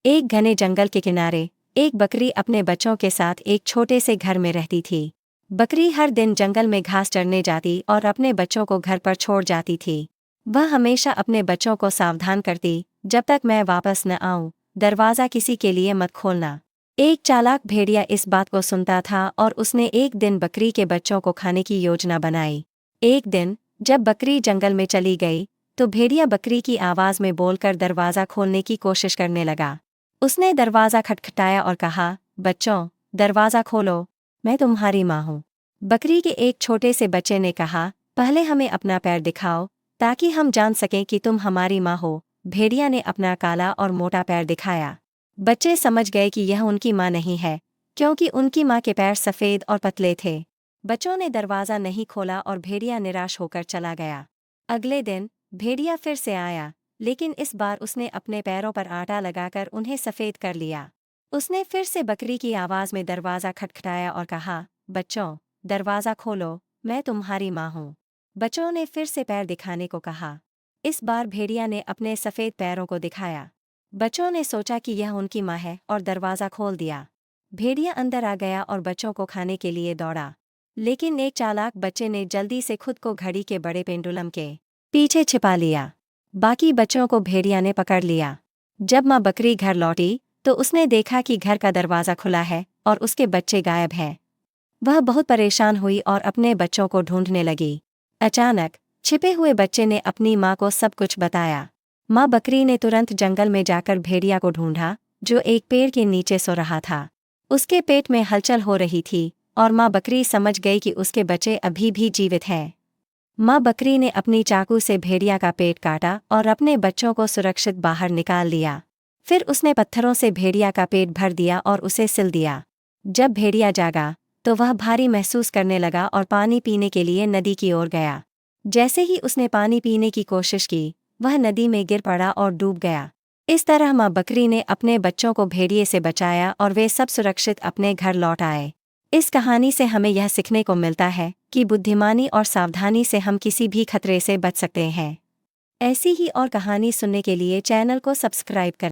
एक घने जंगल के किनारे एक बकरी अपने बच्चों के साथ एक छोटे से घर में रहती थी। बकरी हर दिन जंगल में घास चरने जाती और अपने बच्चों को घर पर छोड़ जाती थी। वह हमेशा अपने बच्चों को सावधान करती, जब तक मैं वापस न आऊं, दरवाज़ा किसी के लिए मत खोलना। एक चालाक भेड़िया इस बात को सुनता था और उसने एक दिन बकरी के बच्चों को खाने की योजना बनाई। एक दिन जब बकरी जंगल में चली गई, तो भेड़िया बकरी की आवाज़ में बोलकर दरवाज़ा खोलने की कोशिश करने लगा। उसने दरवाज़ा खटखटाया और कहा, बच्चों, दरवाज़ा खोलो, मैं तुम्हारी माँ हूँ। बकरी के एक छोटे से बच्चे ने कहा, पहले हमें अपना पैर दिखाओ, ताकि हम जान सकें कि तुम हमारी माँ हो। भेड़िया ने अपना काला और मोटा पैर दिखाया। बच्चे समझ गए कि यह उनकी माँ नहीं है, क्योंकि उनकी माँ के पैर सफ़ेद और पतले थे। बच्चों ने दरवाज़ा नहीं खोला और भेड़िया निराश होकर चला गया। अगले दिन भेड़िया फिर से आया, लेकिन इस बार उसने अपने पैरों पर आटा लगाकर उन्हें सफ़ेद कर लिया। उसने फिर से बकरी की आवाज़ में दरवाज़ा खटखटाया और कहा, बच्चों, दरवाज़ा खोलो, मैं तुम्हारी माँ हूँ। बच्चों ने फिर से पैर दिखाने को कहा। इस बार भेड़िया ने अपने सफ़ेद पैरों को दिखाया। बच्चों ने सोचा कि यह उनकी माँ है और दरवाज़ा खोल दिया। भेड़िया अंदर आ गया और बच्चों को खाने के लिए दौड़ा, लेकिन एक चालाक बच्चे ने जल्दी से खुद को घड़ी के बड़े पेंडुलम के पीछे छिपा लिया। बाकी बच्चों को भेड़िया ने पकड़ लिया। जब माँ बकरी घर लौटी, तो उसने देखा कि घर का दरवाज़ा खुला है और उसके बच्चे गायब हैं। वह बहुत परेशान हुई और अपने बच्चों को ढूंढने लगी। अचानक छिपे हुए बच्चे ने अपनी माँ को सब कुछ बताया। माँ बकरी ने तुरंत जंगल में जाकर भेड़िया को ढूंढा, जो एक पेड़ के नीचे सो रहा था। उसके पेट में हलचल हो रही थी और माँ बकरी समझ गई कि उसके बच्चे अभी भी जीवित हैं। माँ बकरी ने अपनी चाकू से भेड़िया का पेट काटा और अपने बच्चों को सुरक्षित बाहर निकाल लिया। फिर उसने पत्थरों से भेड़िया का पेट भर दिया और उसे सिल दिया। जब भेड़िया जागा, तो वह भारी महसूस करने लगा और पानी पीने के लिए नदी की ओर गया। जैसे ही उसने पानी पीने की कोशिश की, वह नदी में गिर पड़ा और डूब गया। इस तरह माँ बकरी ने अपने बच्चों को भेड़िए से बचाया और वे सब सुरक्षित अपने घर लौट आए। इस कहानी से हमें यह सीखने को मिलता है कि बुद्धिमानी और सावधानी से हम किसी भी खतरे से बच सकते हैं। ऐसी ही और कहानी सुनने के लिए चैनल को सब्सक्राइब करें।